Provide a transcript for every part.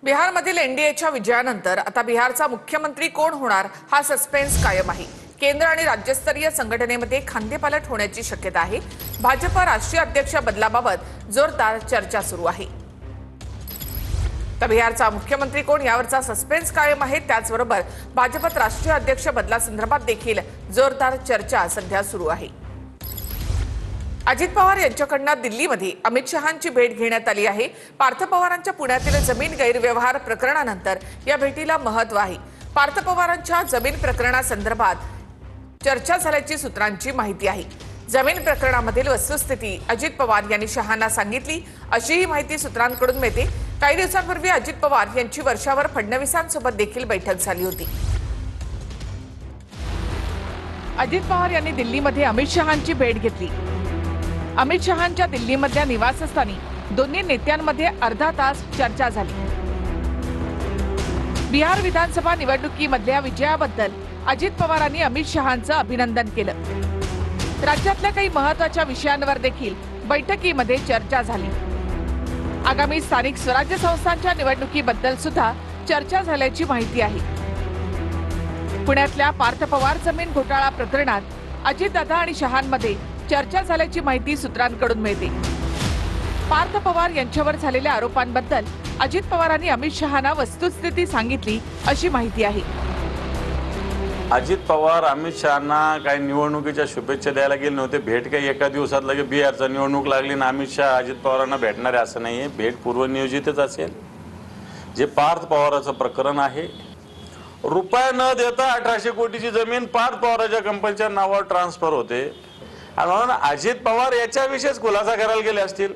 बिहारमधील एनडीएच्या विजयानंतर आता बिहारचा मुख्यमंत्री कोण होणार हा सस्पेन्स कायम आहे। केंद्र आणि राज्यस्तरीय संघटनेमध्ये खांदेपालट होण्याची शक्यता आहे। भाजप राष्ट्रीय अध्यक्ष बदलाबाबत जोरदार चर्चा सुरू आहे। तर बिहारचा मुख्यमंत्री कोण यावरचा सस्पेन्स कायम आहे। त्याचबरोबर भाजपत राष्ट्रीय अध्यक्ष बदलासंदर्भात देखील जोरदार चर्चा सध्या सुरू आहे। अजित पवार यांच्याकडून दिल्लीमध्ये अमित शहांची भेट घेण्यात आली आहे। पार्थ पवारांच्या पुण्यातील जमीन गैरव्यवहार प्रकरणानंतर या भेटीला महत्त्व आहे। पार्थ पवारांच्या जमीन प्रकरणासंदर्भात चर्चा झाल्याची सूत्रांची माहिती आहे। जमीन प्रकरणामधील वस्तुस्थिती अजित पवार यांनी शहांना सांगितली अशीही माहिती सूत्रांकडून मिळते। काही दिवसांपूर्वी अजित पवार यांची वर्षावर फडणवीसांसोबत देखील बैठक झाली होती। अजित पवार यांनी दिल्लीमध्ये अमित शहांची भेट घेतली। अमित शहांच्या दिल्लीमधल्या निवासस्थानी दोन्ही नेत्यांमध्ये अर्धा तास चर्चा झाली। बिहार विधानसभा निवडणुकीमधल्या विजयाबद्दल अजित पवारांनी अमित शहांचं अभिनंदन केलं। राज्यातल्या काही महत्त्वाच्या विषयांवर देखील बैठकीमध्ये चर्चा झाली। आगामी स्थानिक स्वराज्य संस्थांच्या निवडणुकीबद्दल सुद्धा चर्चा झाल्याची माहिती आहे। पुण्यातल्या पार्थ पवार जमीन घोटाळा प्रकरणात अजितदादा आणि शहांमध्ये चर्चा झाल्याची माहिती सूत्रांकडून मिळते। पार्थ पवार यांच्यावर झालेल्या आरोपांबद्दल अजित पवारांनी अमित शहांना वस्तुस्थिती सांगितली अशी माहिती आहे। अजित पवार अमित शहांना काही निवडणुकीच्या शुभेच्छा द्यायला गेले नव्हते। भेट काही एका दिवसात लगे बिहारचा निवडणूक लागली ना अमित शहा अजित पवारांना भेटणार आहे असं नाहीये। भेट पूर्वनियोजितच असेल। जे पार्थ पवाराचं प्रकरण आहे, रुपया न देता 1800 कोटीची जमीन पार्थ पवारांच्या कंपनीच्या नावावर ट्रान्सफर होते आणि म्हणून अजित पवार याच्याविषयीच खुलासा करायला गेले असतील।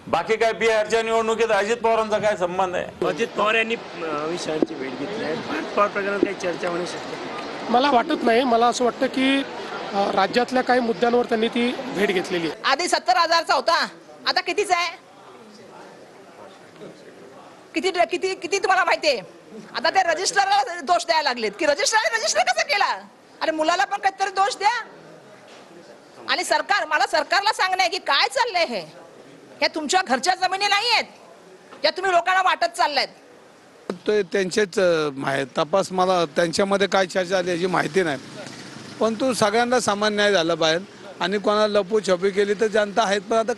बाकी काय बिहारच्या निवडणुकीत अजित पवारांचा काय संबंध आहे? अजित पवार यांनी अमित शहांची भेट घेतली आहे। पार्थ पवार प्रकरणात काही चर्चा होणे शक्य आहे? मला वाटत नाही। मला असं वाटतं की राज्यातल्या काही मुद्द्यांवर त्यांनी ती भेट घेतलेली आहे। आधी 70,000चा होता, आता कितीचा आहे? किती किती किती तुम्हाला माहिती आहे? आता ते रजिस्टरला दोष द्यायला लागलेत की रजिस्टर कसं केला? अरे मुलाला पण काहीतरी दोष द्या। आणि मला सरकारला सांगणं आहे की काय चाललंय हे तुमच्या घरच्या जमिनी नाही आहेत या तुम्ही लोकांना वाटत चाललायत। तो त्यांचेच तपास, मला त्यांच्यामध्ये काय चर्चा झाली याची माहिती नाही, पण तो सगळ्यांना समान न्याय झाला पाहिजे आणि कोणाला लपू-छपी केली तर जनता आहेत, पण आता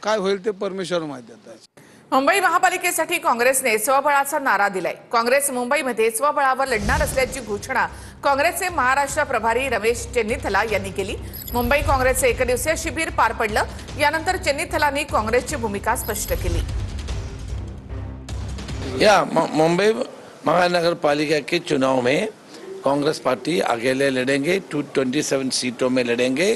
काय होईल ते परमेश्वर माहिती आहे। मुंबई महापालिकेसाठी काँग्रेसने स्वबळाचा नारा दिलाय। काँग्रेस मुंबईमध्ये स्वबळावर लढणार असल्याची घोषणा काँग्रेसचे महाराष्ट्र प्रभारी रमेश चेन्नीथला यांनी केली। मुंबई काँग्रेसचे एकदिवसीय शिबिर पार पडलं। यानंतर चेन्नीथलांनी काँग्रेसची भूमिका स्पष्ट केली। मुंबई महानगर पालिका के चुनाव में कांग्रेस पार्टी अकेले लड़ेंगे। 227 सीटों में लड़ेंगे।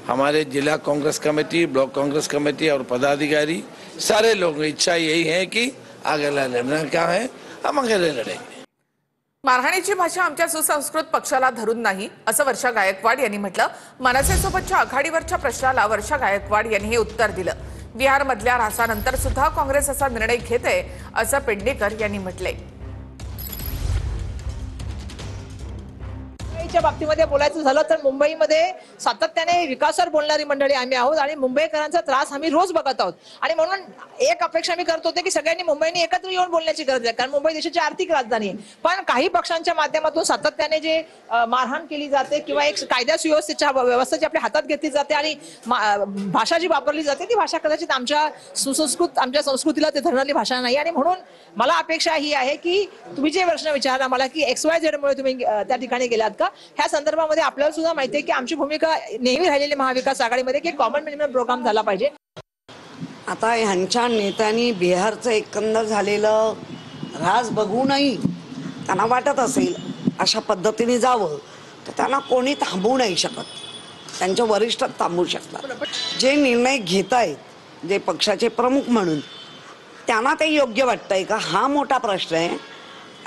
हमारे जिला Congress committee, block Congress committee और पदाधिकारी सारे लोगों की इच्छा यही है कि अकेला लड़ना क्या है, हम अकेले लड़ेंगे। मारहाणीची भाषा आमच्या सुसंस्कृत पक्षाला धरून नाही असं वर्षा गायकवाड यांनी म्हटलं। मनसेसोबतच्या आघाडीवरच्या प्रश्नाला वर्षा गायकवाड यांनी हे उत्तर दिलं। बिहारमधल्या ऱ्हासानंतर सुद्धा काँग्रेस असा निर्णय घेते असं पेडणेकर यांनी म्हटलंय। मुंबईच्या बाबतीमध्ये बोलायचं झालं तर मुंबईमध्ये सातत्याने विकासावर बोलणारी मंडळी आम्ही आहोत आणि मुंबईकरांचा त्रास आम्ही रोज बघत आहोत। आणि म्हणून एक अपेक्षा मी करत होते की सगळ्यांनी मुंबईने एकत्र येऊन बोलण्याची गरज आहे, कारण मुंबई देशाची आर्थिक राजधानी आहे। पण काही पक्षांच्या माध्यमातून सातत्याने जे मारहाण केली जाते किंवा एक कायदा सुव्यवस्थेच्या व्यवस्था जी आपल्या हातात घेतली जाते आणि भाषा जी वापरली जाते ती भाषा कदाचित आमच्या संस्कृतीला ते धरणारी भाषा नाही। आणि म्हणून मला अपेक्षा ही आहे की तुम्ही जे प्रश्न विचारला मला की XYZ मुळे तुम्ही त्या ठिकाणी गेलात का, ह्या संदर्भामध्ये आपल्याला सुद्धा माहिती आहे की आमची भूमिका नेहमी राहिलेली महाविकास आघाडीमध्ये की कॉमन मिनिमम प्रोग्राम झाला पाहिजे। आता ह्यांच्या नेत्यांनी बिहारचं एकंदर झालेलं राज बघूनही त्यांना वाटत असेल अशा पद्धतीने जावं तर त्यांना कोणी थांबवू नाही शकत। त्यांच्या वरिष्ठ थांबवू शकतात। जे निर्णय घेत आहेत जे पक्षाचे प्रमुख म्हणून त्यांना ते योग्य वाटतंय का हा मोठा प्रश्न आहे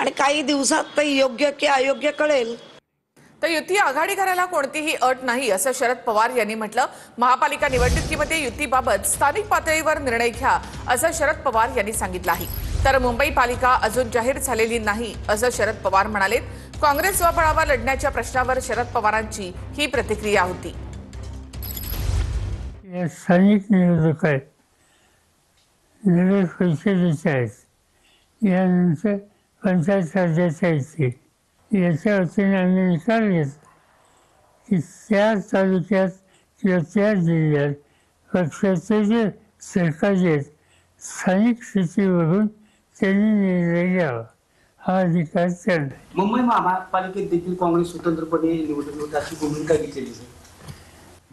आणि काही दिवसात ते योग्य की अयोग्य कळेल। तर युती आघाडी करायला कोणतीही अट नाही असं शरद पवार यांनी म्हटलं। महापालिका निवडणुकीमध्ये युतीबाबत स्थानिक पातळीवर निर्णय घ्या असं शरद पवार यांनी सांगितलं आहे। तर मुंबई पालिका अजून जाहीर झालेली नाही असं शरद पवार म्हणाले। काँग्रेस स्वबळावर लढण्याच्या प्रश्नावर शरद पवारांची ही प्रतिक्रिया होती। स्थानिक निवडणूक आहे, पैसे द्यायचे आहेत यानंतर पंचायत राजाच्या इथे याच्या वतीने आम्ही निकाल घेतला की त्या तालुक्यात किंवा त्या जिल्ह्यात पक्षाचे जे सरकारी आहेत स्थानिक स्थितीवरून त्यांनी निर्णय घ्यावा हा अधिकार त्यांना आहे. मुंबई महापालिकेत देखील काँग्रेस स्वतंत्रपणे निवडून होत अशी भूमिका घेतलेली आहे.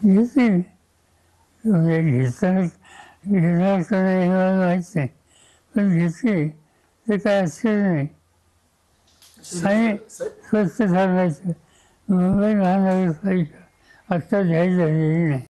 घेतील घेणार का नाही हे मला माहीत नाही पण घेतली ते काय असेल नाही आणि स्वस्त सांगायचं मुंबई महानगरपालिका आत्ता जाहीर झालेली नाही.